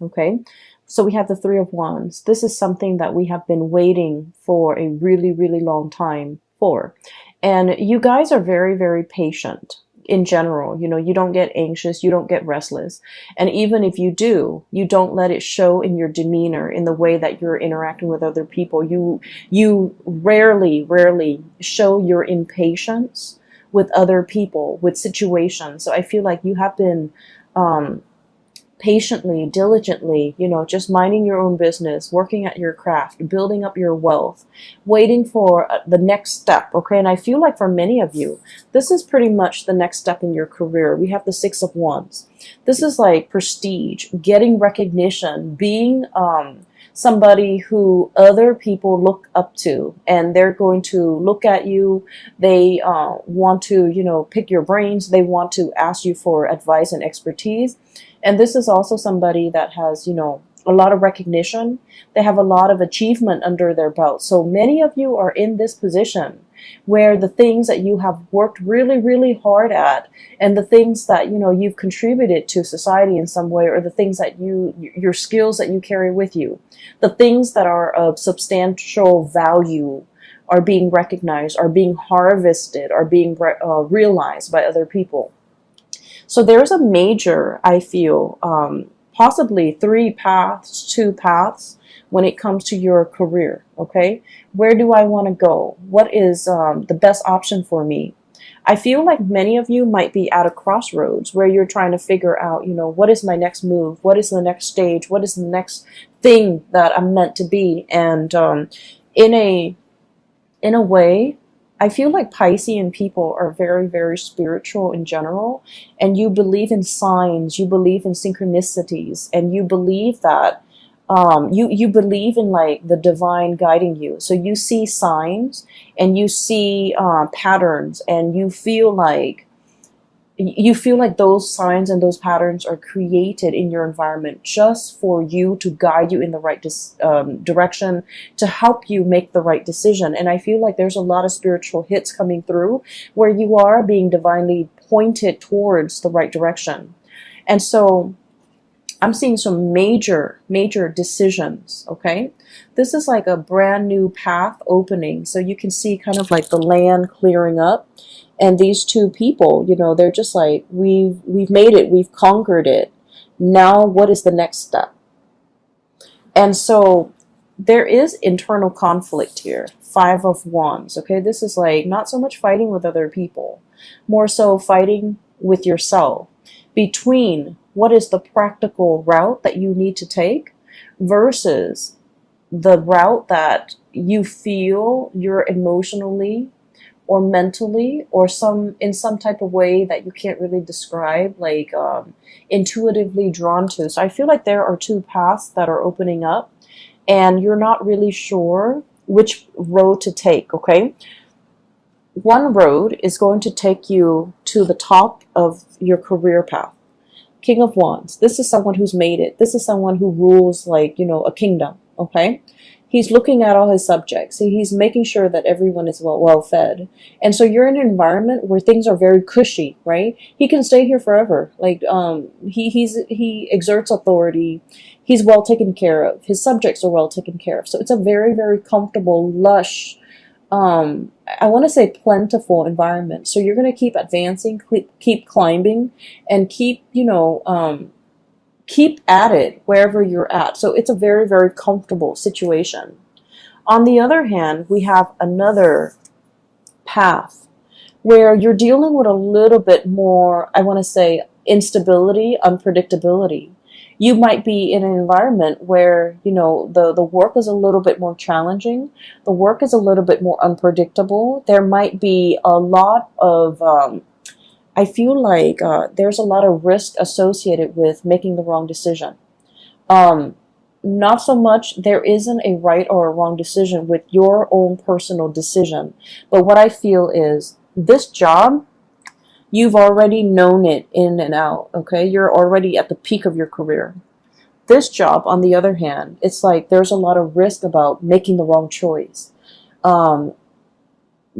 Okay, so we have the Three of Wands. This is something that we have been waiting for a really, really long time for. And you guys are very, very patient in general. You know, you don't get anxious, you don't get restless. And even if you do, you don't let it show in your demeanor, in the way that you're interacting with other people. You rarely show your impatience with other people, with situations. So I feel like you have been patiently, diligently, you know, just minding your own business, working at your craft, building up your wealth, waiting for the next step. Okay. And I feel like for many of you, this is pretty much the next step in your career. We have the Six of Wands. This is like prestige, getting recognition, being, somebody who other people look up to, and they're going to look at you. They want to, you know, pick your brains. They want to ask you for advice and expertise. And this is also somebody that has, you know, a lot of recognition. They have a lot of achievement under their belt. So many of you are in this position where the things that you have worked really, really hard at, and the things that, you know, you've contributed to society in some way, or the things that your skills that you carry with you, the things that are of substantial value are being recognized, are being harvested, are being realized by other people. So there's a major, I feel, possibly 3 paths, 2 paths when it comes to your career. Okay, where do I want to go? What is the best option for me? I feel like many of you might be at a crossroads where you're trying to figure out, you know, what is my next move? What is the next stage? What is the next thing that I'm meant to be? And in a way, I feel like Piscean people are very, very spiritual in general, and you believe in signs, you believe in synchronicities, and you believe that you believe in like the divine guiding you. So you see signs and you see patterns, and you feel like those signs and those patterns are created in your environment just for you, to guide you in the right direction, to help you make the right decision. And I feel like there's a lot of spiritual hits coming through where you are being divinely pointed towards the right direction. And so I'm seeing some major decisions. Okay, this is like a brand new path opening. So you can see kind of like the land clearing up. And these two people, you know, they're just like, we've made it, we've conquered it. Now, what is the next step? And so there is internal conflict here. 5 of Wands. Okay, this is like not so much fighting with other people, more so fighting with yourself between what is the practical route that you need to take versus the route that you feel you're emotionally or mentally, or in some type of way that you can't really describe, like intuitively drawn to. So I feel like there are 2 paths that are opening up, and you're not really sure which road to take. Okay, one road is going to take you to the top of your career path. King of Wands. This is someone who's made it. This is someone who rules, like, you know, a kingdom. Okay, he's looking at all his subjects. He's making sure that everyone is well fed. And so you're in an environment where things are very cushy, right? He can stay here forever. Like he exerts authority. He's well taken care of. His subjects are well taken care of. So it's a very, very comfortable, lush, I want to say plentiful environment. So you're going to keep advancing, keep climbing, and keep, you know, keep at it wherever you're at. So it's a very, very comfortable situation. On the other hand, we have another path where you're dealing with a little bit more, I want to say, instability, unpredictability. You might be in an environment where, you know, the work is a little bit more challenging. The work is a little bit more unpredictable. There might be a lot of, I feel like there's a lot of risk associated with making the wrong decision. Not so much there isn't a right or a wrong decision with your own personal decision. But what I feel is this job, you've already known it in and out, okay? You're already at the peak of your career. This job, on the other hand, it's like there's a lot of risk about making the wrong choice.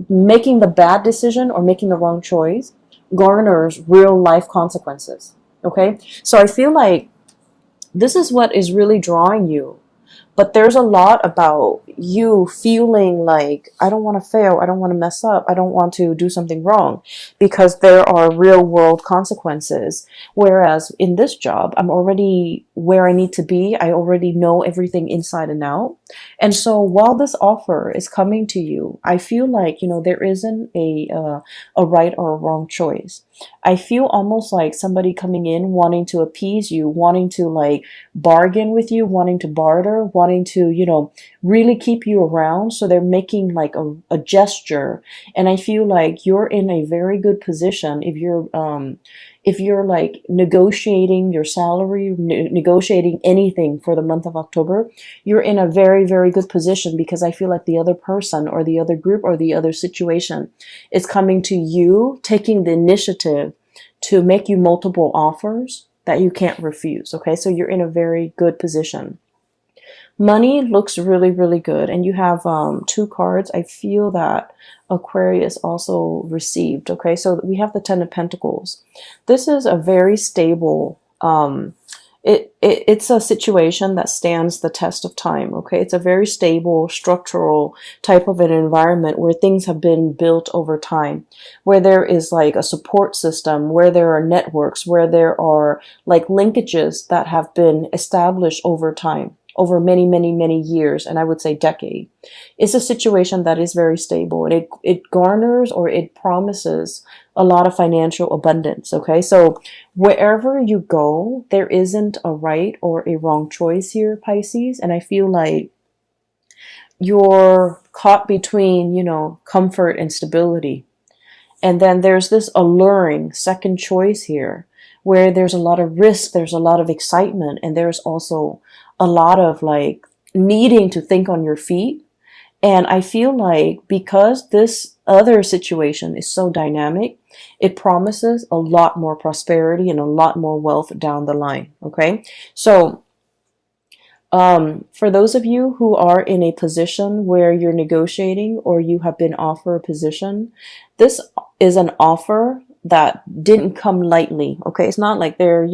Making the bad decision or making the wrong choice garners real life consequences, okay? So I feel like This is what is really drawing you. But there's a lot about you feeling like, I don't want to fail, I don't want to mess up, I don't want to do something wrong, because there are real world consequences. Whereas in this job, I'm already where I need to be. I already know everything inside and out. And so while this offer is coming to you, I feel like, there isn't a right or a wrong choice. I feel almost like somebody coming in wanting to appease you, wanting to like bargain with you, wanting to barter, wanting to, really keep you around. So they're making like a gesture. And I feel like you're in a very good position if you're like negotiating your salary, negotiating anything for the month of October, you're in a very, very good position, because I feel like the other person or the other group or the other situation is coming to you, taking the initiative to make you multiple offers that you can't refuse. Okay, so you're in a very good position. Money looks really, really good. And you have two cards. I feel that Aquarius also received. Okay, so we have the Ten of Pentacles. This is a very stable, it's a situation that stands the test of time. Okay, it's a very stable, structural type of an environment where things have been built over time, where there is like a support system, where there are networks, where there are like linkages that have been established over time, over many, many, many years, and I would say decade. It's a situation that is very stable, and it garners, or it promises, a lot of financial abundance. Okay, so wherever you go, there isn't a right or a wrong choice here, Pisces, and I feel like you're caught between, comfort and stability. And then there's this alluring second choice here, where there's a lot of risk, there's a lot of excitement, and there's also a lot of like needing to think on your feet. And I feel like because this other situation is so dynamic, it promises a lot more prosperity and a lot more wealth down the line. Okay, so for those of you who are in a position where you're negotiating or you have been offered a position, this is an offer that didn't come lightly. Okay, it's not like they're,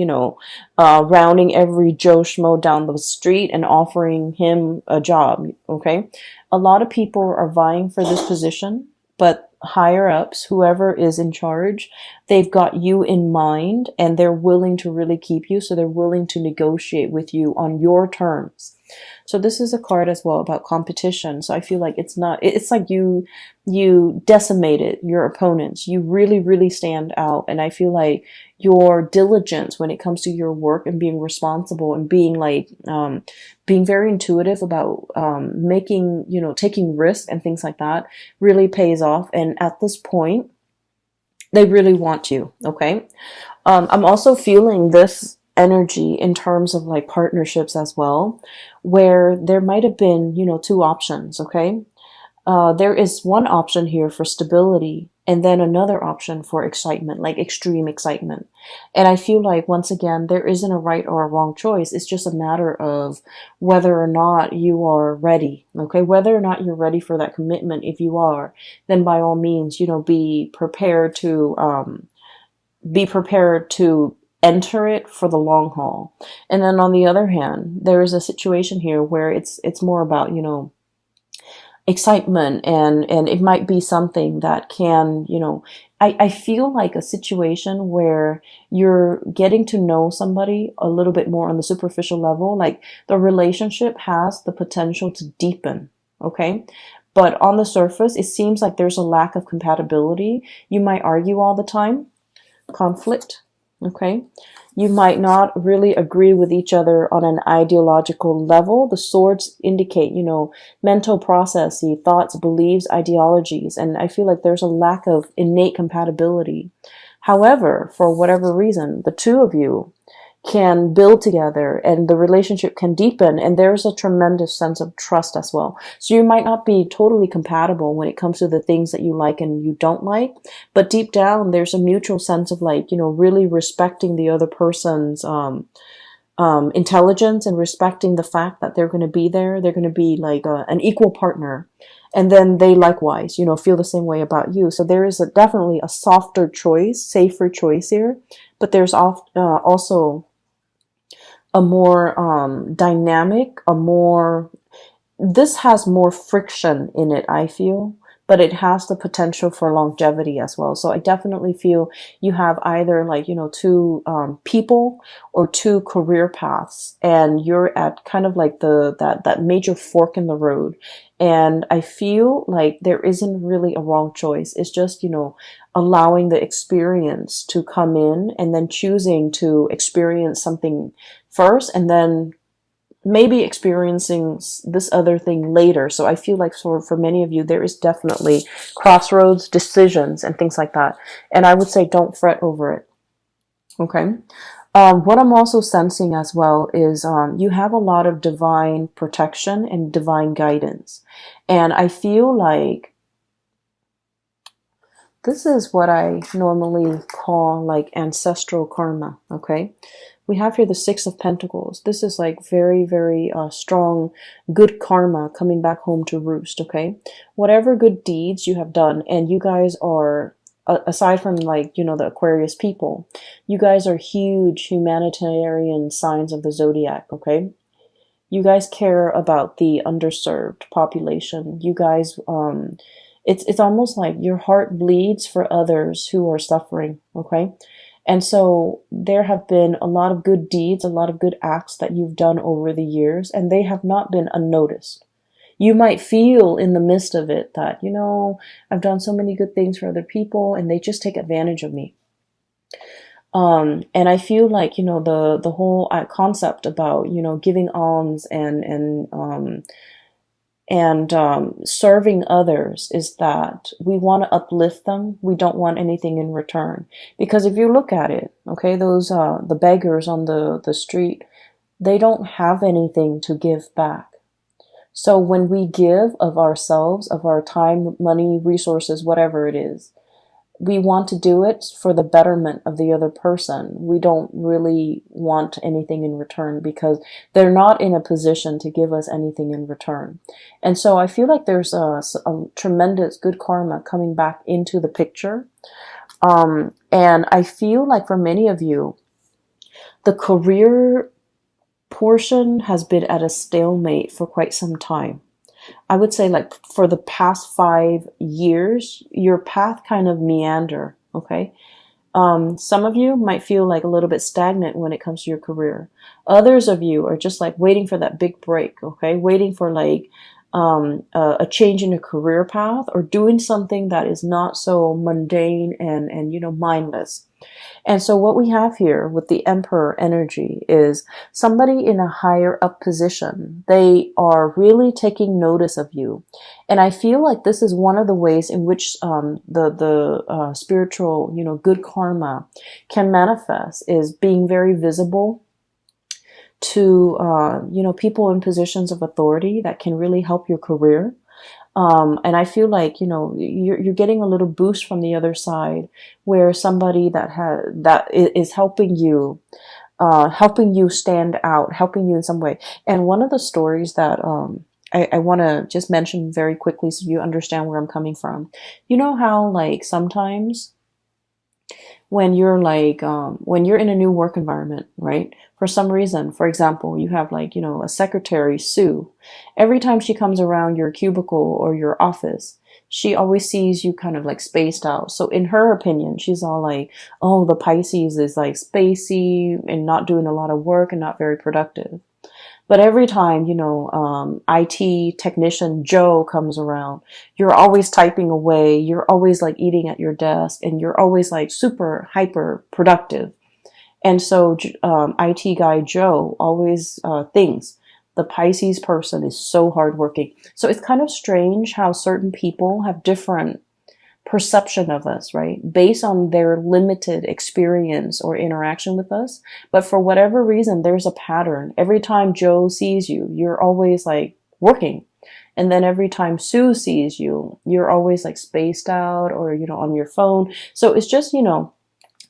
rounding every Joe Schmo down the street and offering him a job. Okay, a lot of people are vying for this position, but higher ups, whoever is in charge, they've got you in mind and they're willing to really keep you. So they're willing to negotiate with you on your terms. So this is a card as well about competition. So I feel like it's like you decimated your opponents. You really, really stand out. And I feel like your diligence when it comes to your work and being responsible and being like, being very intuitive about, making, taking risks and things like that really pays off. And at this point, they really want you. Okay. I'm also feeling this energy in terms of like partnerships as well, where there might have been, two options. Okay. There is one option here for stability, and then another option for excitement, like extreme excitement. And I feel like, once again, there isn't a right or a wrong choice. It's just a matter of whether or not you are ready. Okay. Whether or not you're ready for that commitment. If you are, then by all means, be prepared to enter it for the long haul. And then on the other hand, there is a situation here where it's more about, excitement, and it might be something that can, I feel like a situation where you're getting to know somebody a little bit more on the superficial level, like the relationship has the potential to deepen. Okay. But on the surface, it seems like there's a lack of compatibility. You might argue all the time, conflict. Okay. You might not really agree with each other on an ideological level. The swords indicate, mental processes, thoughts, beliefs, ideologies. And I feel like there's a lack of innate compatibility. However, for whatever reason, the two of you can build together and the relationship can deepen, and there's a tremendous sense of trust as well. So you might not be totally compatible when it comes to the things that you like and you don't like, but deep down there's a mutual sense of like, really respecting the other person's intelligence and respecting the fact that they're going to be there. They're going to be like an equal partner. And then they likewise, feel the same way about you. So there is definitely a softer choice, safer choice here, but there's also a more dynamic, a more, this has more friction in it, I feel, but it has the potential for longevity as well. So I definitely feel you have either like, you know, two people or two career paths, and you're at kind of like that major fork in the road. And I feel like there isn't really a wrong choice. It's just, you know, allowing the experience to come in and then choosing to experience something first and then maybe experiencing this other thing later. So I feel like for many of you, there is definitely crossroads, decisions, and things like that. And I would say don't fret over it. Okay. What I'm also sensing as well is you have a lot of divine protection and divine guidance. And I feel like this is what I normally call like ancestral karma. Okay. We have here the Six of Pentacles. This is like very, very strong, good karma coming back home to roost, okay? Whatever good deeds you have done, and you guys are, aside from like, you know, the Aquarius people, you guys are huge humanitarian signs of the zodiac, okay? You guys care about the underserved population. You guys, it's almost like your heart bleeds for others who are suffering, okay? And so there have been a lot of good deeds, a lot of good acts that you've done over the years, and they have not been unnoticed. You might feel in the midst of it that, you know, I've done so many good things for other people and they just take advantage of me. And I feel like, you know, the whole concept about, you know, giving alms and serving others is that we want to uplift them. We don't want anything in return. Because if you look at it, okay, those the beggars on the street, they don't have anything to give back. So when we give of ourselves, of our time, money, resources, whatever it is, we want to do it for the betterment of the other person. We don't really want anything in return because they're not in a position to give us anything in return. And so I feel like there's a tremendous good karma coming back into the picture. And I feel like for many of you, the career portion has been at a stalemate for quite some time. I would say like for the past 5 years, your path kind of meander, okay? Some of you might feel like a little bit stagnant when it comes to your career. Others of you are just like waiting for that big break, okay? Waiting for like a change in a career path or doing something that is not so mundane and you know, mindless. And so what we have here with the Emperor energy is somebody in a higher up position. They are really taking notice of you. And I feel like this is one of the ways in which the spiritual, you know, good karma can manifest is being very visible to, you know, people in positions of authority that can really help your career. And I feel like, you know, you're getting a little boost from the other side where somebody that is helping you stand out, helping you in some way. And one of the stories that, I want to just mention very quickly so you understand where I'm coming from. You know how like sometimes when you're like, when you're in a new work environment, right? For some reason, for example, you have like, you know, a secretary, Sue. Every time she comes around your cubicle or your office, she always sees you kind of like spaced out. So in her opinion, she's all like, oh, the Pisces is like spacey and not doing a lot of work and not very productive. But every time, you know, IT technician Joe comes around, you're always typing away. You're always like eating at your desk and you're always like super hyper productive. And so IT guy Joe always thinks the Pisces person is so hardworking. So it's kind of strange how certain people have different perception of us, right? Based on their limited experience or interaction with us. But for whatever reason, there's a pattern. Every time Joe sees you, you're always like working. And then every time Sue sees you, you're always like spaced out or, you know, on your phone. So it's just, you know,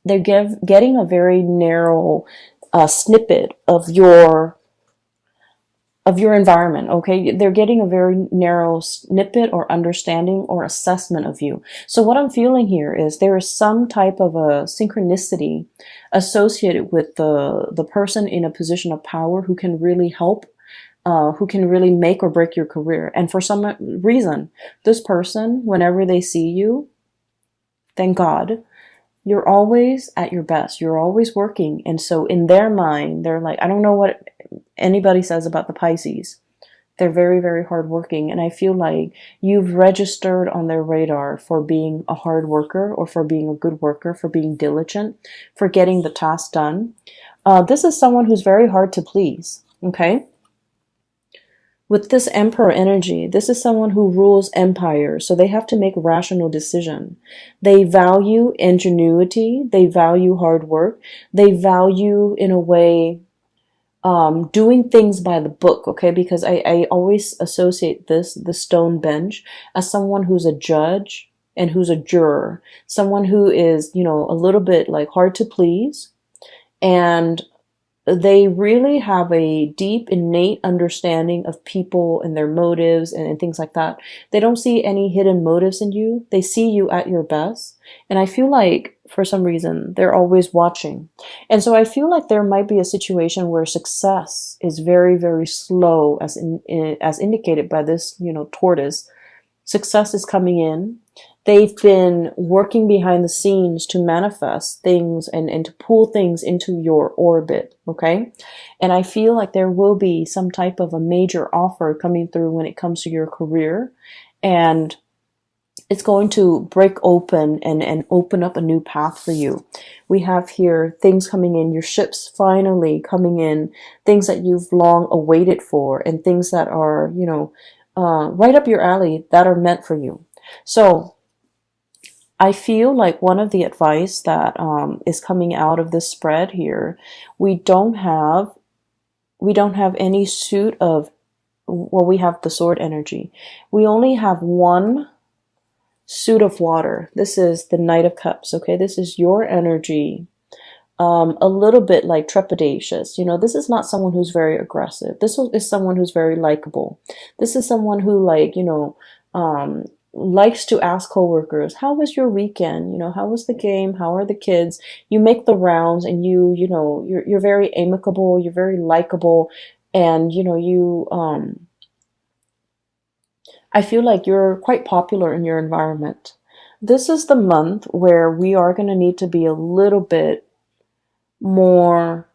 they're getting a very narrow snippet of your of your environment, okay? They're getting a very narrow snippet or understanding or assessment of you. So what I'm feeling here is there is some type of a synchronicity associated with the person in a position of power who can really help, who can really make or break your career. And for some reason, this person, whenever they see you, thank God, you're always at your best. You're always working. And so in their mind, they're like, I don't know what anybody says about the Pisces. They're very, very hardworking. And I feel like you've registered on their radar for being a hard worker, or for being a good worker, for being diligent, for getting the task done. This is someone who's very hard to please. Okay. With this Emperor energy, this is someone who rules empires, so they have to make rational decision. They value ingenuity, they value hard work, they value, in a way, doing things by the book, okay? Because I always associate the stone bench, as someone who's a judge and who's a juror, someone who is, you know, a little bit like hard to please, and they really have a deep, innate understanding of people and their motives and things like that. They don't see any hidden motives in you. They see you at your best. And I feel like, for some reason, they're always watching. And so I feel like there might be a situation where success is very, very slow, as indicated by this, you know, tortoise. Success is coming in. They've been working behind the scenes to manifest things and to pull things into your orbit, okay? And I feel like there will be some type of a major offer coming through when it comes to your career. And it's going to break open and open up a new path for you. We have here things coming in, your ships finally coming in, things that you've long awaited for, and things that are, you know, right up your alley, that are meant for you. So I feel like one of the advice that is coming out of this spread here, we don't have any suit of, well, we have the sword energy. We only have one suit of water. This is the Knight of Cups, okay? This is your energy. A little bit like trepidatious. You know, this is not someone who's very aggressive. This is someone who's very likable. This is someone who, like, you know, likes to ask coworkers, how was your weekend? You know, how was the game? How are the kids? You make the rounds, and you know, you're very amicable, you're very likable, and you know, I feel like you're quite popular in your environment. This is the month where we are going to need to be a little bit more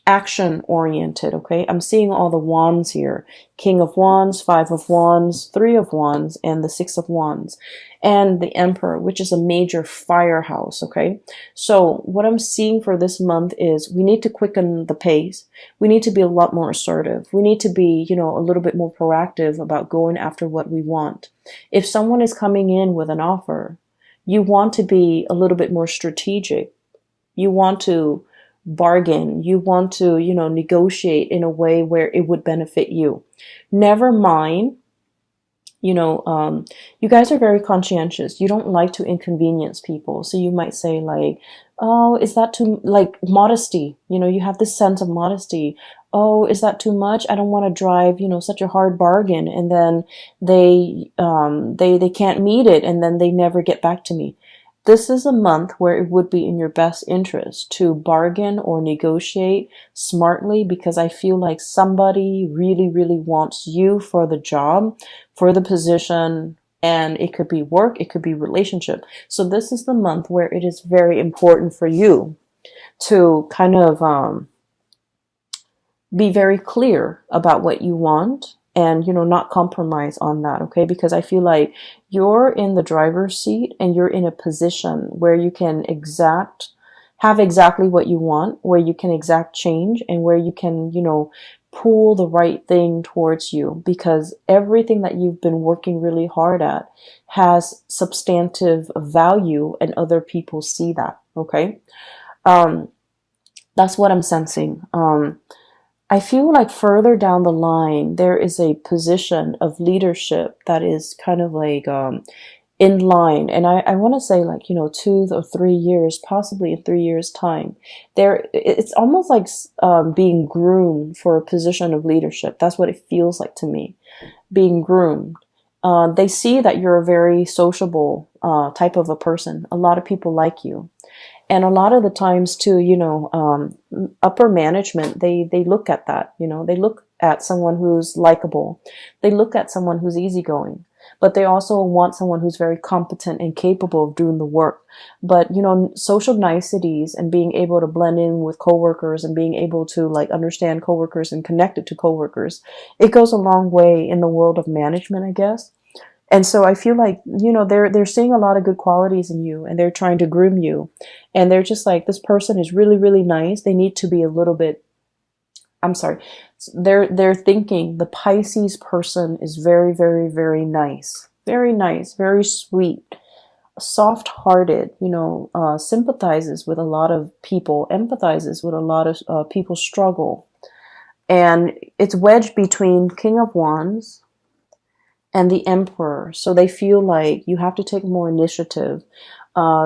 action oriented, okay? I'm seeing all the wands here. King of Wands, Five of Wands, Three of Wands, and the Six of Wands. And the Emperor, which is a major firehouse, okay? So what I'm seeing for this month is we need to quicken the pace. We need to be a lot more assertive. We need to be, you know, a little bit more proactive about going after what we want. If someone is coming in with an offer, you want to be a little bit more strategic. You want to bargain. You want to, you know, negotiate in a way where it would benefit you. Never mind, you know, you guys are very conscientious. You don't like to inconvenience people. So you might say like, oh, is that too, like, modesty? You know, you have this sense of modesty. Oh, is that too much? I don't want to drive, you know, such a hard bargain. And then they can't meet it, and then they never get back to me. This is a month where it would be in your best interest to bargain or negotiate smartly, because I feel like somebody really, really wants you for the job, for the position, and it could be work, it could be relationship. So this is the month where it is very important for you to kind of be very clear about what you want, and, you know, not compromise on that, okay? Because I feel like you're in the driver's seat, and you're in a position where you can have exactly what you want, where you can exact change, and where you can, you know, pull the right thing towards you, because everything that you've been working really hard at has substantive value, and other people see that, okay? That's what I'm sensing. I feel like further down the line, there is a position of leadership that is kind of like, in line. And I want to say like, 2 or 3 years, possibly in 3 years time, it's almost like being groomed for a position of leadership. That's what it feels like to me, being groomed. They see that you're a very sociable type of a person. A lot of people like you. And a lot of the times too, upper management, they look at that, they look at someone who's likable. They look at someone who's easygoing, but they also want someone who's very competent and capable of doing the work. But, social niceties and being able to blend in with coworkers and being able to like understand coworkers and connect it to coworkers, it goes a long way in the world of management, I guess. And so I feel like, they're seeing a lot of good qualities in you and they're trying to groom you. And they're just like, this person is really, really nice. They need to be a little bit, I'm sorry. They're thinking the Pisces person is very, very, very nice, very sweet, soft-hearted, sympathizes with a lot of people, empathizes with a lot of people's struggle. And it's wedged between King of Wands and the Emperor. So they feel like you have to take more initiative.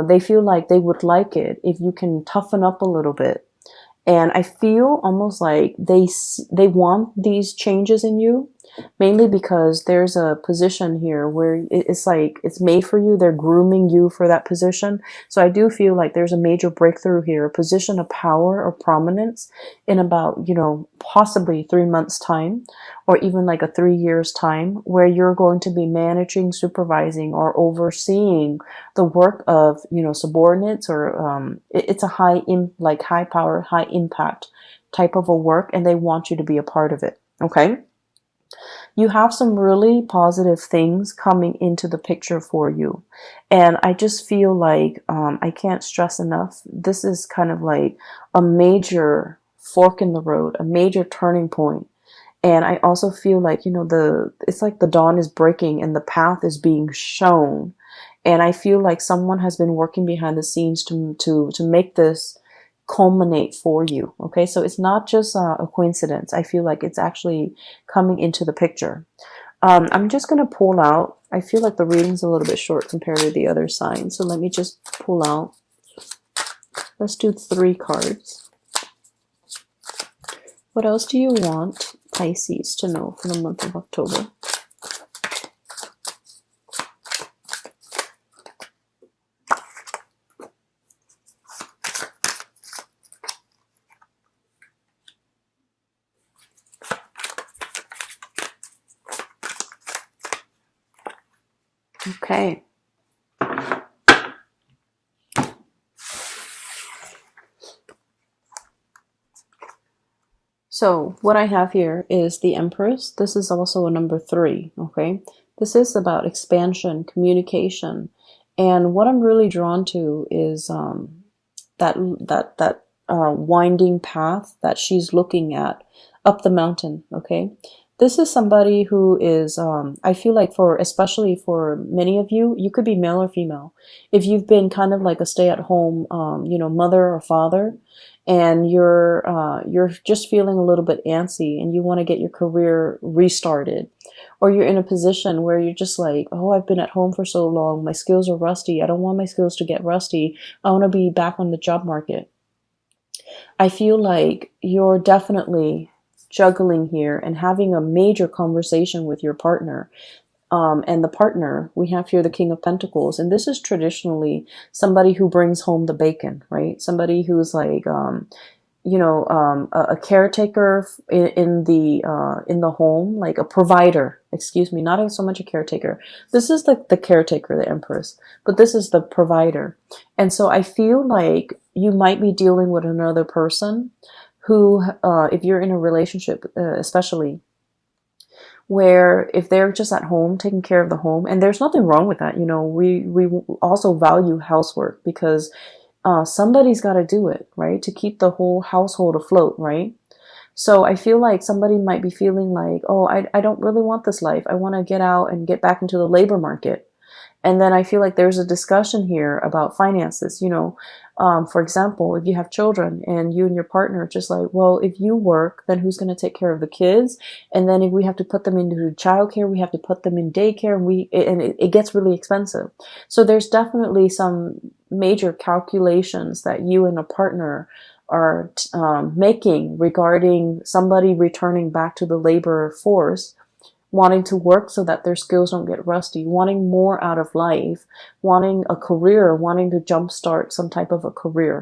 They feel like they would like it if you can toughen up a little bit. And I feel almost like they want these changes in you, mainly because there's a position here where it's like it's made for you. They're grooming you for that position. So I do feel like there's a major breakthrough here, a position of power or prominence in about, possibly 3 months time, or even like a 3 years time, where you're going to be managing, supervising, or overseeing the work of, subordinates, or it's a high power, high impact type of a work, and they want you to be a part of it. Okay. You have some really positive things coming into the picture for you. And I just feel like, I can't stress enough, this is kind of like a major fork in the road, a major turning point. And I also feel like, it's like the dawn is breaking and the path is being shown. And I feel like someone has been working behind the scenes to make this culminate for you. Okay, so it's not just a coincidence. I feel like it's actually coming into the picture. I'm just going to pull out. I feel like the reading's a little bit short compared to the other signs. So let me just pull out. Let's do 3 cards. What else do you want Pisces to know for the month of October? Okay. So what I have here is the Empress. This is also a number 3. Okay. This is about expansion, communication. And what I'm really drawn to is that winding path that she's looking at up the mountain. Okay. This is somebody who is, I feel like especially for many of you, you could be male or female. If you've been kind of like a stay-at-home, mother or father, and you're just feeling a little bit antsy and you want to get your career restarted, or you're in a position where you're just like, oh, I've been at home for so long, my skills are rusty, I don't want my skills to get rusty, I want to be back on the job market. I feel like you're definitely juggling here and having a major conversation with your partner. And the partner, we have here the King of Pentacles, and this is traditionally somebody who brings home the bacon, right? Somebody who's like, a caretaker in the home, like a provider, excuse me, not so much a caretaker. This is the caretaker, the Empress, but this is the provider. And so I feel like you might be dealing with another person who, if you're in a relationship, especially, where if they're just at home taking care of the home, and there's nothing wrong with that, we also value housework because somebody's got to do it, right, to keep the whole household afloat, right? So I feel like somebody might be feeling like, oh, I don't really want this life, I want to get out and get back into the labor market. And then I feel like there's a discussion here about finances. For example, if you have children and you and your partner are just like, well, if you work, then who's going to take care of the kids? And then if we have to put them into childcare, we have to put them in daycare, and it gets really expensive. So there's definitely some major calculations that you and a partner are making regarding somebody returning back to the labor force, wanting to work so that their skills don't get rusty, wanting more out of life, wanting a career, wanting to jumpstart some type of a career.